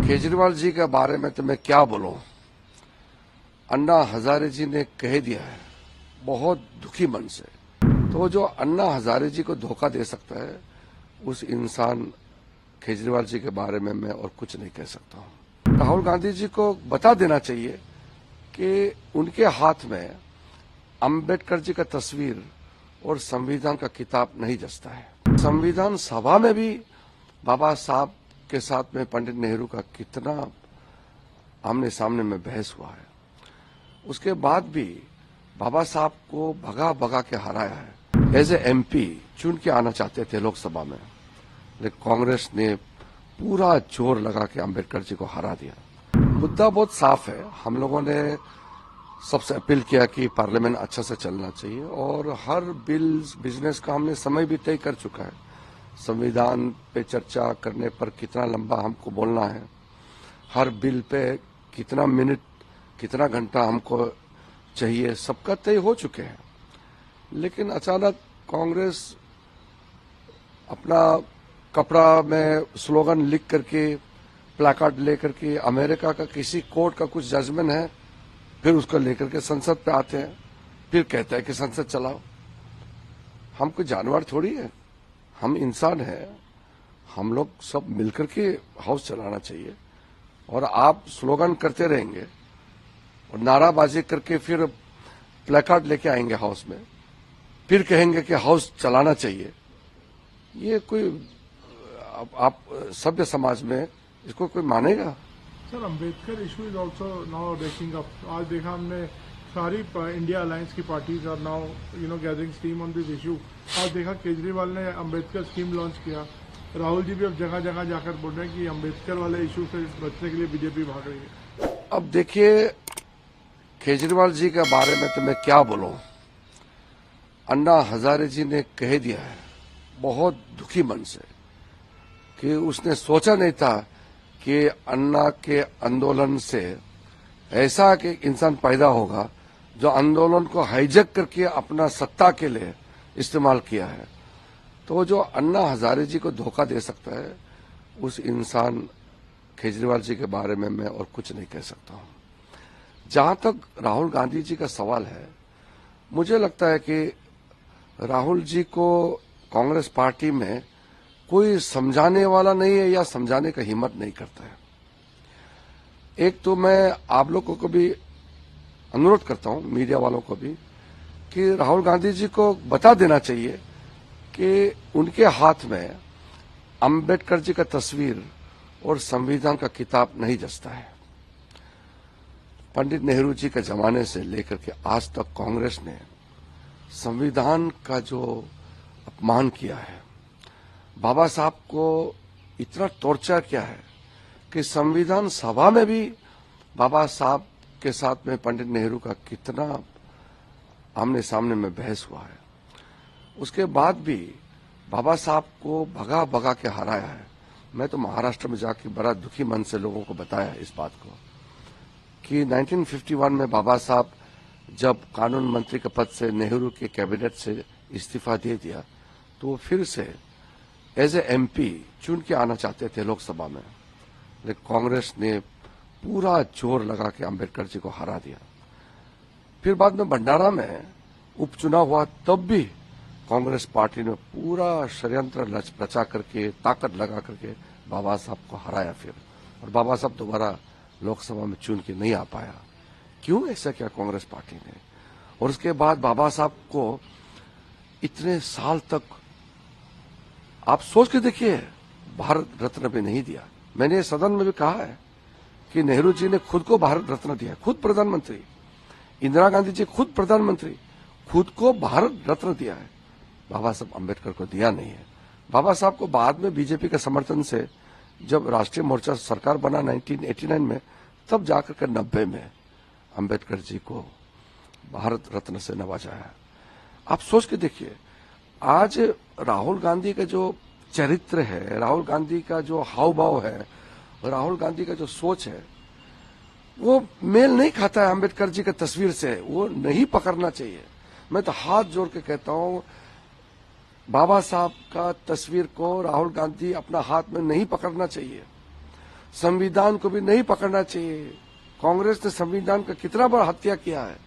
केजरीवाल जी के बारे में तो मैं क्या बोलूं। अन्ना हजारे जी ने कह दिया है बहुत दुखी मन से। तो जो अन्ना हजारे जी को धोखा दे सकता है उस इंसान केजरीवाल जी के बारे में मैं और कुछ नहीं कह सकता हूं। राहुल गांधी जी को बता देना चाहिए कि उनके हाथ में अंबेडकर जी का तस्वीर और संविधान का किताब नहीं जचता है। संविधान सभा में भी बाबा साहब के साथ में पंडित नेहरू का कितना आमने सामने में बहस हुआ है। उसके बाद भी बाबा साहब को भगा भगा के हराया है। एज ए एमपी चुन के आना चाहते थे लोकसभा में, लेकिन कांग्रेस ने पूरा जोर लगा के अंबेडकर जी को हरा दिया। मुद्दा बहुत साफ है। हम लोगों ने सबसे अपील किया कि पार्लियामेंट अच्छा से चलना चाहिए और हर बिजनेस का हमने समय भी तय कर चुका है। संविधान पे चर्चा करने पर कितना लंबा हमको बोलना है, हर बिल पे कितना मिनट कितना घंटा हमको चाहिए, सबका तय हो चुके हैं। लेकिन अचानक कांग्रेस अपना कपड़ा में स्लोगन लिख करके प्लाकार्ड लेकर के अमेरिका का किसी कोर्ट का कुछ जजमेंट है, फिर उसको लेकर के संसद पे आते हैं, फिर कहते हैं कि संसद चलाओ। हम कोई जानवर थोड़ी है, हम इंसान हैं। हम लोग सब मिलकर के हाउस चलाना चाहिए। और आप स्लोगन करते रहेंगे और नाराबाजी करके फिर प्लेकार्ड लेके आएंगे हाउस में, फिर कहेंगे कि हाउस चलाना चाहिए। ये कोई आप सभ्य समाज में इसको कोई मानेगा? Sir, Ambedkar issue is also now waking up. आज देखा हमने सारी इंडिया अलायंस की parties are now gathering steam on this issue. आज देखा केजरीवाल ने अंबेडकर स्कीम लॉन्च किया। राहुल जी भी अब जगह जगह जाकर बोल रहे हैं कि अंबेडकर वाले इशू से बचने के लिए बीजेपी भाग रही है। अब देखिए, केजरीवाल जी के बारे में तो मैं क्या बोलूं। अन्ना हजारे जी ने कह दिया है बहुत दुखी मन से कि उसने सोचा नहीं था कि अन्ना के आंदोलन से ऐसा कि इंसान पैदा होगा जो आंदोलन को हाईजैक करके अपना सत्ता के लिए इस्तेमाल किया है। तो जो अन्ना हजारे जी को धोखा दे सकता है उस इंसान केजरीवाल जी के बारे में मैं और कुछ नहीं कह सकता हूं। जहां तक राहुल गांधी जी का सवाल है, मुझे लगता है कि राहुल जी को कांग्रेस पार्टी में कोई समझाने वाला नहीं है या समझाने का हिम्मत नहीं करता है। एक तो मैं आप लोगों को भी अनुरोध करता हूं, मीडिया वालों को भी, कि राहुल गांधी जी को बता देना चाहिए कि उनके हाथ में अंबेडकर जी का तस्वीर और संविधान का किताब नहीं जचता है। पंडित नेहरू जी के जमाने से लेकर के आज तक कांग्रेस ने संविधान का जो अपमान किया है, बाबा साहब को इतना टॉर्चर किया है कि संविधान सभा में भी बाबा साहब के साथ में पंडित नेहरू का कितना आमने सामने में बहस हुआ है। उसके बाद भी बाबा साहब को भगा भगा के हराया है। मैं तो महाराष्ट्र में जाके बड़ा दुखी मन से लोगों को बताया इस बात को कि 1951 में बाबा साहब जब कानून मंत्री के पद से नेहरू के कैबिनेट से इस्तीफा दे दिया तो वो फिर से एज ए एमपी चुन के आना चाहते थे लोकसभा में, लेकिन कांग्रेस ने पूरा जोर लगा के अंबेडकर जी को हरा दिया। फिर बाद में भंडारा में उपचुनाव हुआ, तब भी कांग्रेस पार्टी ने पूरा षड्यंत्र रचा करके ताकत लगा करके बाबा साहब को हराया फिर, और बाबा साहब दोबारा लोकसभा में चुन के नहीं आ पाया। क्यों ऐसा किया कांग्रेस पार्टी ने? और उसके बाद बाबा साहब को इतने साल तक आप सोच के देखिए, भारत रत्न भी नहीं दिया। मैंने सदन में भी कहा है कि नेहरू जी ने खुद को भारत रत्न दिया, खुद प्रधानमंत्री, इंदिरा गांधी जी खुद प्रधानमंत्री, खुद को भारत रत्न दिया है। बाबा साहब अंबेडकर को दिया नहीं है। बाबा साहब को बाद में बीजेपी के समर्थन से जब राष्ट्रीय मोर्चा सरकार बना 1989 में, तब जाकर के 90 में अंबेडकर जी को भारत रत्न से नवाजा है। आप सोच के देखिए, आज राहुल गांधी का जो चरित्र है, राहुल गांधी का जो हाव भाव है, राहुल गांधी का जो सोच है, वो मेल नहीं खाता है अंबेडकर जी की तस्वीर से। वो नहीं पकड़ना चाहिए। मैं तो हाथ जोड़ के कहता हूं, बाबा साहब का तस्वीर को राहुल गांधी अपना हाथ में नहीं पकड़ना चाहिए। संविधान को भी नहीं पकड़ना चाहिए। कांग्रेस ने संविधान का कितना बड़ा हत्या किया है,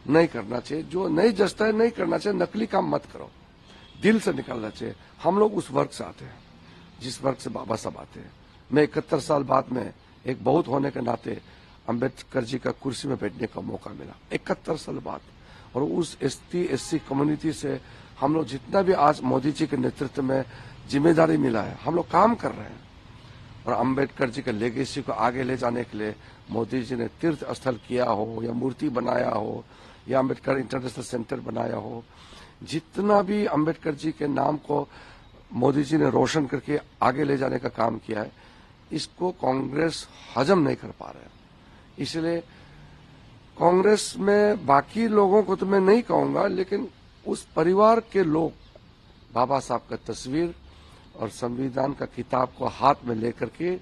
नहीं करना चाहिए। जो नहीं जचता है नहीं करना चाहिए। नकली काम मत करो, दिल से निकालना चाहिए। हम लोग उस वर्ग से आते हैं जिस वर्ग से बाबा साहब आते हैं। मैं 71 साल बाद में एक बहुत होने के नाते अम्बेडकर जी का कुर्सी में बैठने का मौका मिला, 71 साल बाद। और उस ST/SC कम्युनिटी से हम लोग जितना भी आज मोदी जी के नेतृत्व में जिम्मेदारी मिला है, हम लोग काम कर रहे हैं। और अम्बेडकर जी के लेगेसी को आगे ले जाने के लिए मोदी जी ने तीर्थ स्थल किया हो या मूर्ति बनाया हो या अम्बेडकर इंटरनेशनल सेंटर बनाया हो, जितना भी अम्बेडकर जी के नाम को मोदी जी ने रोशन करके आगे ले जाने का काम किया है, इसको कांग्रेस हजम नहीं कर पा रहे। इसलिए कांग्रेस में बाकी लोगों को तो मैं नहीं कहूंगा, लेकिन उस परिवार के लोग बाबा साहब का तस्वीर और संविधान का किताब को हाथ में लेकर के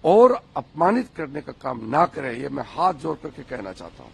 और अपमानित करने का काम ना करें, ये मैं हाथ जोड़ करके कहना चाहता हूं।